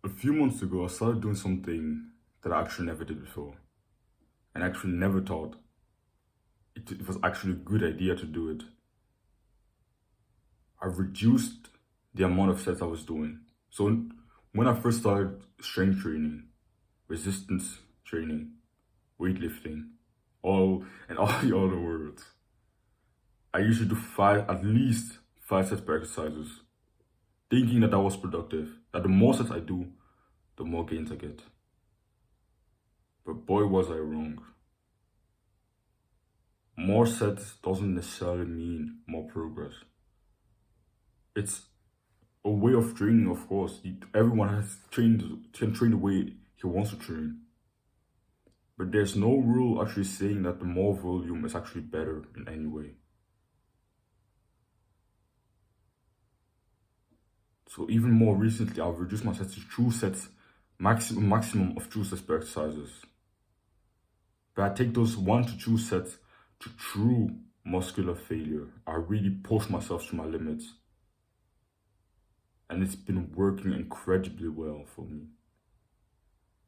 A few months ago, I started doing something that I actually never did before, and I actually never thought it was actually a good idea to do it. I reduced the amount of sets I was doing. So when I first started strength training, resistance training, weightlifting, all the other words, I usually do at least 5 sets per exercises, thinking that that was productive. That the more sets I do, the more gains I get. But boy, was I wrong. More sets doesn't necessarily mean more progress. It's a way of training, of course. Everyone can train the way he wants to train. But there's no rule actually saying that the more volume is actually better in any way. So even more recently, I've reduced my sets to 2 sets, maximum of 2 sets per exercises. But I take those 1 to 2 sets to true muscular failure. I really push myself to my limits. And it's been working incredibly well for me.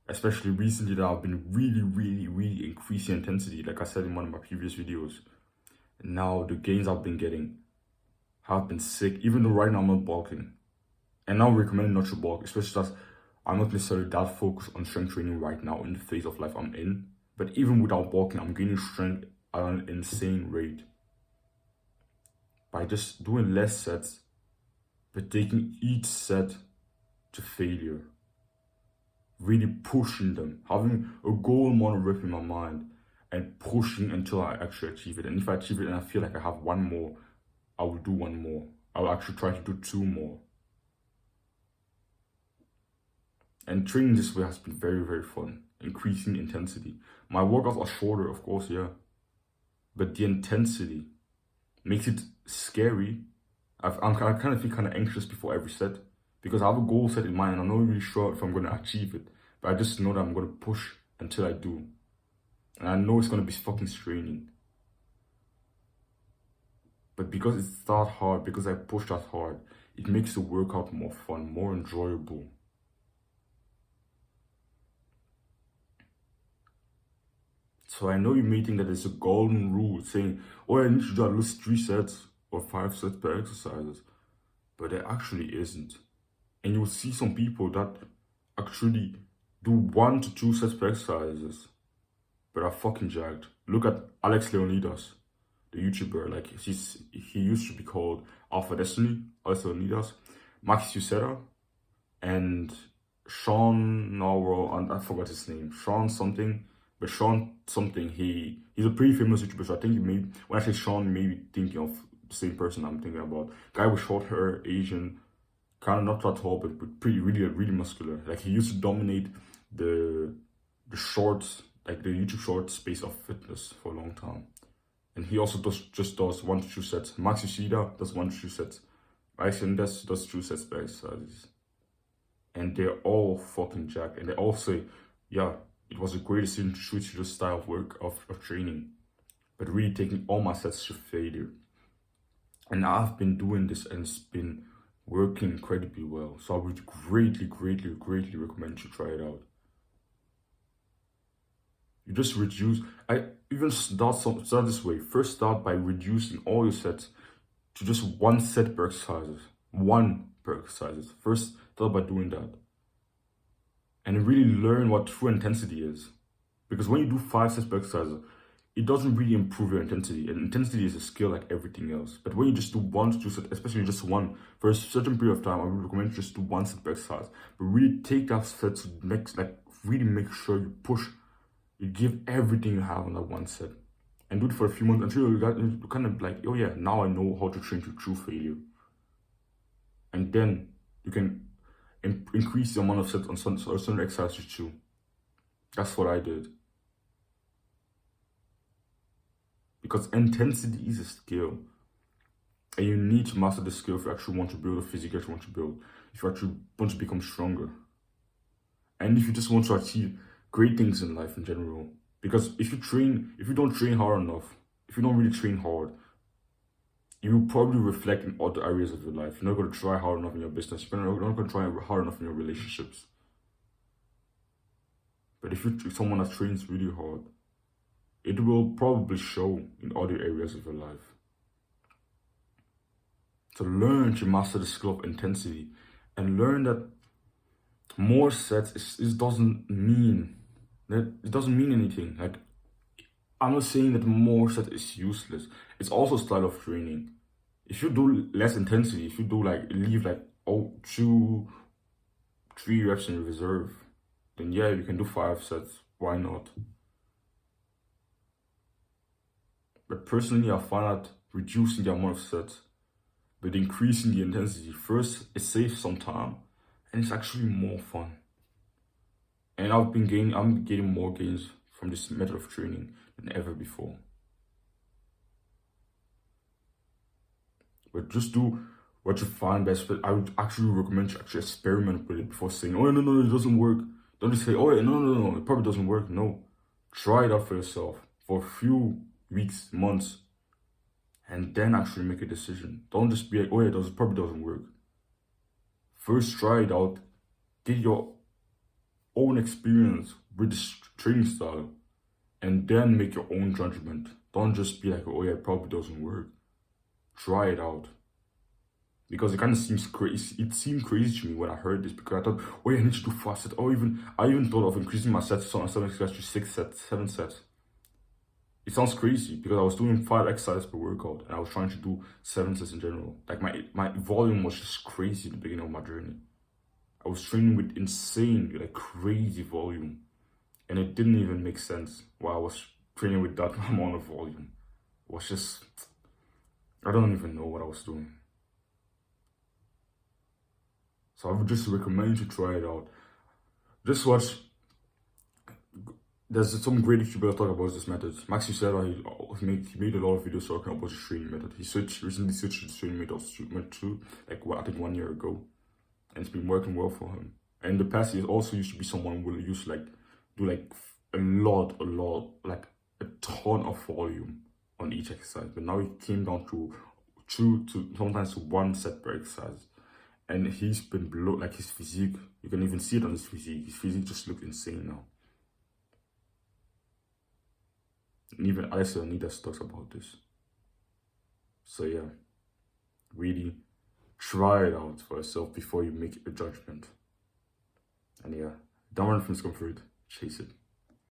Especially recently that I've been really increasing intensity, like I said in one of my previous videos. And now the gains I've been getting have been sick, even though right now I'm not bulking. And now I'm recommending not to bulk, especially as I'm not necessarily that focused on strength training right now in the phase of life I'm in. But even without bulking, I'm gaining strength at an insane rate. By just doing less sets, but taking each set to failure. Really pushing them, having a goal monorepo in my mind and pushing until I actually achieve it. And if I achieve it and I feel like I have one more, I will do one more. I will actually try to do 2 more. And training this way has been very fun, increasing intensity. My workouts are shorter, of course, yeah. But the intensity makes it scary. I kind of feel kind of anxious before every set because I have a goal set in mind and I'm not really sure if I'm going to achieve it. But I just know that I'm going to push until I do. And I know it's going to be fucking straining. But because it's that hard, because I push that hard, it makes the workout more fun, more enjoyable. So I know you may think that there's a golden rule saying, oh, I need to do at least 3 sets or 5 sets per exercises. But there actually isn't. And you'll see some people that actually do 1 to 2 sets per exercises, but are fucking jacked. Look at Alex Leonidas, the YouTuber. Like he used to be called Alpha Destiny, Alex Leonidas, Max Ucera, and Sean Norwell, and I forgot his name, Sean something. But Sean something, he's a pretty famous YouTuber, so I think when I say Sean, maybe thinking of the same person I'm thinking about. Guy with short hair, Asian, kind of not that tall, but pretty, really muscular. Like he used to dominate the shorts, like the YouTube short space of fitness for a long time. And he also does 1 to 2 sets. Max Yoshida does 1 to 2 sets. Ryzen does 2 sets per exercises. And they're all fucking jacked. And they all say, yeah, it was a great decision to switch to this style of work, of training. But really taking all my sets to failure. And I've been doing this and it's been working incredibly well. So I would greatly recommend you try it out. You just reduce, I even start this way. First start by reducing all your sets to just 1 set per exercises. 1 per exercises. First start by doing that. And really learn what true intensity is. Because when you do 5 sets per exercise, it doesn't really improve your intensity. And intensity is a skill like everything else. But when you just do 1 to 2 sets, especially just one, for a certain period of time, I would recommend you just do 1 set per exercise. But really take that set to really make sure you push, you give everything you have on that 1 set. And do it for a few months until you kind of like, oh yeah, now I know how to train to true failure. And then you can increase the amount of sets on certain exercises too. That's what I did. Because intensity is a skill. And you need to master the skill if you actually want to build a physique that you want to build. If you actually want to become stronger. And if you just want to achieve great things in life in general. Because if you don't train hard enough, if you don't really train hard, you will probably reflect in other areas of your life. You're not going to try hard enough in your business. You're not going to try hard enough in your relationships. But if you're someone that trains really hard, it will probably show in other areas of your life. So learn to master the skill of intensity and learn that more sets doesn't mean anything. Like, I'm not saying that more sets is useless. It's also a style of training. If you do less intensity, if you do leave 2-3 reps in reserve, then yeah, you can do 5 sets. Why not? But personally, I find that reducing the amount of sets, but increasing the intensity first, it saves some time, and it's actually more fun. And I'm getting more gains from this method of training than ever before. But just do what you find best. But I would actually recommend you actually experiment with it before saying, oh, no, it doesn't work. Don't just say, oh, yeah, no, it probably doesn't work. No, try it out for yourself for a few weeks, months, and then actually make a decision. Don't just be like, oh, yeah, it probably doesn't work. First, try it out. Get your own experience with this training style, and then make your own judgment. Don't just be like, oh, yeah, it probably doesn't work. Try it out. Because it kind of seems crazy. It seemed crazy to me when I heard this, because I thought, oh yeah, I need to do 5 sets. Or I even thought of increasing my sets on some exercise to 6 sets, 7 sets. It sounds crazy because I was doing 5 exercises per workout and I was trying to do 7 sets in general. Like my volume was just crazy at the beginning of my journey. I was training with insane, crazy volume. And it didn't even make sense why I was training with that amount of volume. It was just, I don't even know what I was doing. So I would just recommend you to try it out. Just watch. There's some great YouTubers talk about this method. Max Uceda, he made a lot of videos talking about his training method. He recently switched to the training method too, I think 1 year ago. And it's been working well for him. And in the past, he also used to be someone who used to do a lot, a ton of volume on each exercise. But now he came down to 2 to sometimes 1 set per exercise. And he's been below, his physique, you can even see it on his physique. His physique just looks insane now. And even Alessio Anidas talks about this. So yeah, really try it out for yourself before you make a judgment. And yeah, don't run from discomfort, chase it.